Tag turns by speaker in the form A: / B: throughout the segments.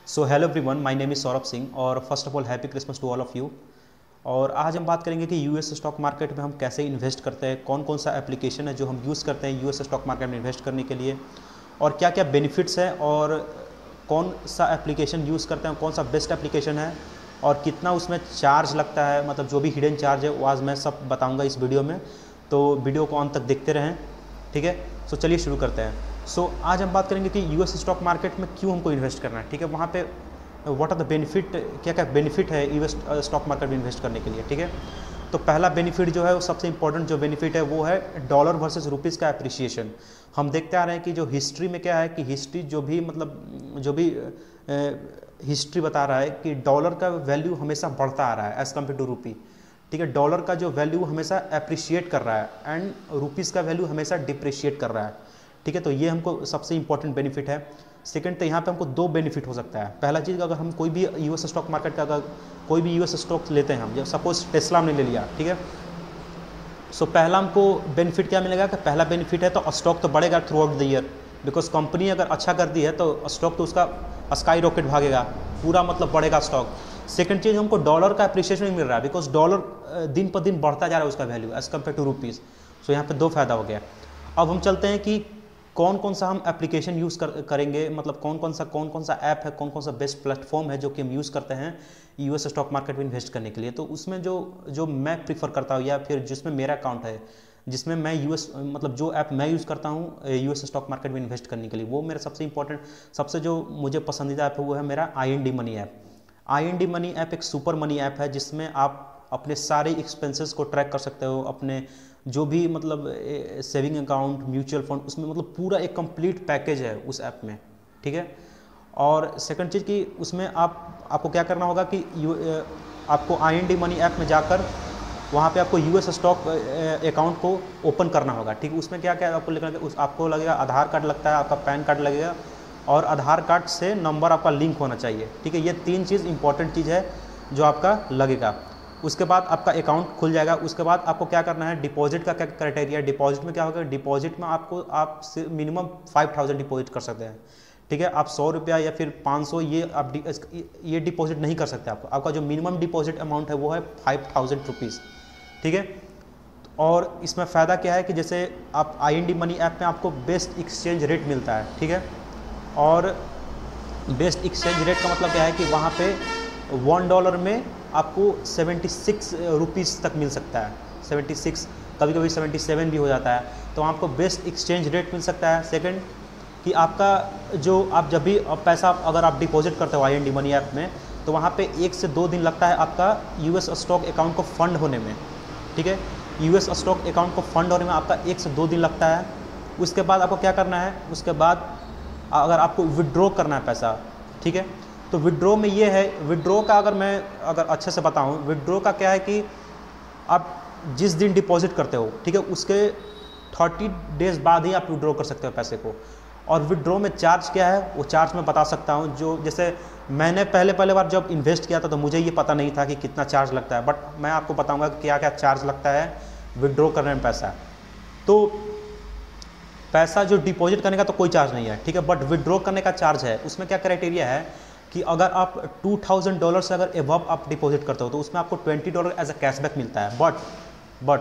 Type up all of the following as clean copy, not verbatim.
A: So hello everyone, my name is Saurabh Singh और first of all happy Christmas to all of you. और आज हम बात करेंगे कि यूएस स्टॉक मार्केट में हम कैसे इन्वेस्ट करते हैं, कौन कौन सा एप्लीकेशन है जो हम यूज़ करते हैं यूएस स्टॉक मार्केट में इन्वेस्ट करने के लिए, और क्या क्या बेनिफिट्स हैं, और कौन सा एप्लीकेशन यूज़ करते हैं, कौन सा बेस्ट एप्लीकेशन है, और कितना उसमें चार्ज लगता है, मतलब जो भी हिडन चार्ज है वो आज मैं सब बताऊँगा इस वीडियो में। तो वीडियो को अंत तक देखते रहें, ठीक है। सो चलिए शुरू करते हैं। आज हम बात करेंगे कि यूएस स्टॉक मार्केट में क्यों हमको इन्वेस्ट करना है, ठीक है। वहाँ पे व्हाट आर द बेनिफिट, क्या क्या बेनिफिट है यूएस स्टॉक मार्केट में इन्वेस्ट करने के लिए, ठीक है। तो पहला बेनिफिट जो है वो सबसे इंपॉर्टेंट जो बेनिफिट है वो है डॉलर वर्सेस रुपीज़ का एप्रिसिएशन। हम देखते आ रहे हैं कि जो हिस्ट्री में क्या है कि हिस्ट्री जो भी हिस्ट्री बता रहा है कि डॉलर का वैल्यू हमेशा बढ़ता आ रहा है एज़ कम्पेयर टू रुपी, ठीक है। डॉलर का जो वैल्यू हमेशा अप्रिशिएट कर रहा है एंड रुपीज़ का वैल्यू हमेशा डिप्रिशिएट कर रहा है, ठीक है। तो ये हमको सबसे इंपॉर्टेंट बेनिफिट है। सेकंड, तो यहाँ पे हमको दो बेनिफिट हो सकता है। पहला चीज़, अगर हम कोई भी यूएस स्टॉक मार्केट का अगर कोई भी यूएस स्टॉक लेते हैं, हम जब सपोज टेस्ला हमने ले लिया, ठीक है। सो पहला हमको बेनिफिट क्या मिलेगा कि पहला बेनिफिट है तो स्टॉक तो बढ़ेगा through out the year, because company अगर अच्छा करती है तो स्टॉक तो उसका स्काई रॉकेट भागेगा, पूरा मतलब बढ़ेगा स्टॉक। सेकंड चीज़, हमको डॉलर का अप्रिशिएशन मिल रहा है, बिकॉज डॉलर दिन पर दिन बढ़ता जा रहा है उसका value as compare to rupees. So यहाँ पे दो फायदा हो गया। अब हम चलते हैं कि कौन कौन सा हम एप्लीकेशन यूज़ करेंगे, मतलब कौन कौन सा ऐप है, कौन कौन सा बेस्ट प्लेटफॉर्म है जो कि हम यूज़ करते हैं यूएस स्टॉक मार्केट में इन्वेस्ट करने के लिए। तो उसमें जो मैं प्रीफर करता हूँ या फिर जिसमें मेरा अकाउंट है, जिसमें मैं जो ऐप मैं यूज़ करता हूँ यूएस स्टॉक मार्केट में इन्वेस्ट करने के लिए, वो मेरा सबसे इंपॉर्टेंट, सबसे जो मुझे पसंदीदा ऐप है वो है मेरा IND money app. IND money app एक सुपर मनी ऐप है जिसमें आप अपने सारे एक्सपेंसेस को ट्रैक कर सकते हो, अपने जो भी मतलब सेविंग अकाउंट, म्यूचुअल फंड, उसमें मतलब पूरा एक कंप्लीट पैकेज है उस ऐप में, ठीक है। और सेकंड चीज़ कि उसमें आपको क्या करना होगा कि आपको IND मनी ऐप में जाकर वहाँ पे आपको यूएस स्टॉक अकाउंट को ओपन करना होगा, ठीक है। उसमें क्या क्या आपको लगेगा आधार कार्ड लगता है, आपका पैन कार्ड लगेगा, और आधार कार्ड से नंबर आपका लिंक होना चाहिए, ठीक है। ये तीन चीज़ इंपॉर्टेंट चीज़ है जो आपका लगेगा। उसके बाद आपका अकाउंट खुल जाएगा। उसके बाद आपको क्या करना है, डिपॉजिट का क्या क्राइटेरिया है, डिपॉजिट में क्या होगा, डिपॉजिट में आप मिनिमम 5000 डिपॉजिट कर सकते हैं, ठीक है। आप 100 रुपया या फिर 500 ये डिपॉजिट नहीं कर सकते। आपका जो मिनिमम डिपॉजिट अमाउंट है वो है 5000 रुपीज़, ठीक है। और इसमें फ़ायदा क्या है कि जैसे आप IND मनी ऐप में आपको बेस्ट एक्सचेंज रेट मिलता है, ठीक है। और बेस्ट एक्सचेंज रेट का मतलब क्या है कि वहाँ पे $1 में आपको 76 रुपीज़ तक मिल सकता है, 76, कभी कभी 77 भी हो जाता है। तो आपको बेस्ट एक्सचेंज रेट मिल सकता है। सेकंड कि आपका जो आप जब भी पैसा अगर आप डिपॉजिट करते हो IND मनी ऐप में, तो वहाँ पे 1 से 2 दिन लगता है आपका यूएस स्टॉक अकाउंट को फंड होने में, ठीक है। यूएस स्टॉक अकाउंट को फंड होने में आपका 1 से 2 दिन लगता है। उसके बाद आपको क्या करना है, उसके बाद अगर आपको विड्रॉ करना है पैसा, ठीक है, तो विड्रॉ में ये है, विड्रॉ का अगर अच्छे से बताऊं, विड्रॉ का क्या है कि आप जिस दिन डिपॉजिट करते हो, ठीक है, उसके 30 डेज बाद ही आप विड्रॉ कर सकते हो पैसे को। और विड्रॉ में चार्ज क्या है वो चार्ज मैं बता सकता हूं। जो जैसे मैंने पहले बार जब इन्वेस्ट किया था तो मुझे ये पता नहीं था कि कितना चार्ज लगता है, बट मैं आपको बताऊँगा कि क्या क्या चार्ज लगता है विड्रॉ करने में पैसा। तो पैसा जो डिपॉजिट करने का तो कोई चार्ज नहीं है, ठीक है, बट विड्रॉ करने का चार्ज है। उसमें क्या क्राइटेरिया है कि अगर आप $2000 से अगर एबव आप डिपॉजिट करते हो तो उसमें आपको $20 एज अ कैशबैक मिलता है। बट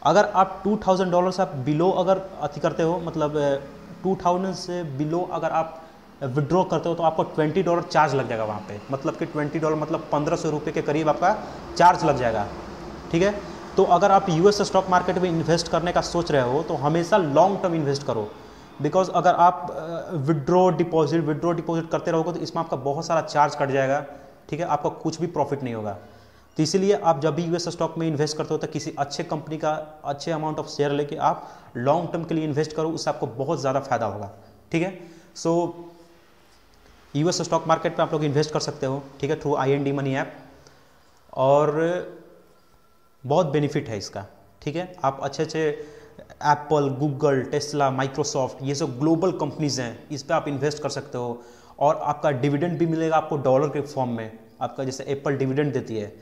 A: अगर आप $2000 से आप बिलो अगर अति करते हो, मतलब 2000 से बिलो अगर आप विड्रॉ करते हो तो आपको $20 चार्ज लग जाएगा वहाँ पे, मतलब कि $20 मतलब 1500 रुपये के करीब आपका चार्ज लग जाएगा, ठीक है। तो अगर आप यूएस स्टॉक मार्केट में इन्वेस्ट करने का सोच रहे हो तो हमेशा लॉन्ग टर्म इन्वेस्ट करो, बिकॉज अगर आप विड्रॉ डिपॉजिट करते रहोगे तो इसमें आपका बहुत सारा चार्ज कट जाएगा, ठीक है, आपका कुछ भी प्रॉफिट नहीं होगा। तो इसीलिए आप जब भी यूएस स्टॉक में इन्वेस्ट करते हो तो किसी अच्छे कंपनी का अच्छे अमाउंट ऑफ शेयर लेके आप लॉन्ग टर्म के लिए इन्वेस्ट करो, उससे आपको बहुत ज़्यादा फायदा होगा, ठीक है। सो यूएस स्टॉक मार्केट पर आप लोग इन्वेस्ट कर सकते हो, ठीक है, थ्रू IND मनी ऐप, और बहुत बेनिफिट है इसका, ठीक है। आप अच्छे एप्पल, गूगल, टेस्ला, माइक्रोसॉफ्ट, ये सब ग्लोबल कंपनीज हैं, इस पर आप इन्वेस्ट कर सकते हो। और आपका डिविडेंड भी मिलेगा आपको डॉलर के फॉर्म में। आपका जैसे एप्पल डिविडेंड देती है,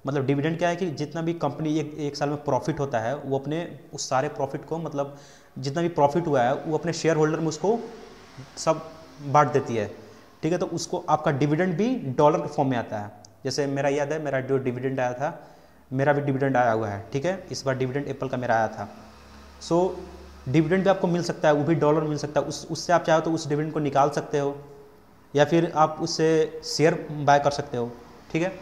A: मतलब डिविडेंड क्या है कि जितना भी कंपनी एक साल में प्रॉफिट होता है वो अपने उस सारे प्रॉफिट को, मतलब जितना भी प्रॉफिट हुआ है वो अपने शेयर होल्डर में उसको सब बांट देती है, ठीक है, तो उसको आपका डिविडेंड भी डॉलर के फॉर्म में आता है। जैसे मेरा याद है, मेरा जो डिविडेंड आया था, मेरा भी डिविडेंड आया हुआ है, ठीक है, इस बार डिविडेंड एप्पल का मेरा आया था। सो डिविडेंड भी आपको मिल सकता है, वो भी डॉलर मिल सकता है, उससे आप चाहो तो उस डिविडेंड को निकाल सकते हो, या फिर आप उससे शेयर बाय कर सकते हो, ठीक है।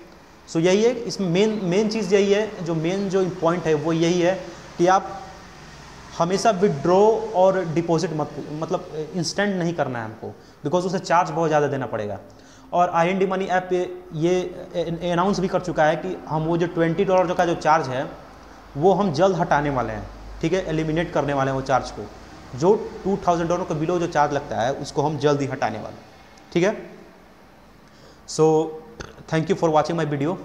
A: सो यही है, इसमें मेन चीज़ यही है, जो मेन जो पॉइंट है वो यही है कि आप हमेशा विड्रॉ और डिपॉजिट मतलब इंस्टेंट नहीं करना है हमको, बिकॉज उसे चार्ज बहुत ज़्यादा देना पड़ेगा। और IND मनी ऐप ये अनाउंस भी कर चुका है कि हम वो जो $20 का जो चार्ज है वो हम जल्द हटाने वाले हैं, ठीक है, एलिमिनेट करने वाले हैं वो चार्ज को। जो $2000 के बिलो जो चार्ज लगता है उसको हम जल्द ही हटाने वाले हैं, ठीक है। So thank you for watching my video,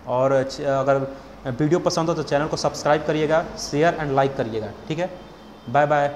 A: और अगर वीडियो पसंद हो तो चैनल को सब्सक्राइब करिएगा, शेयर एंड लाइक करिएगा, ठीक है। Bye bye.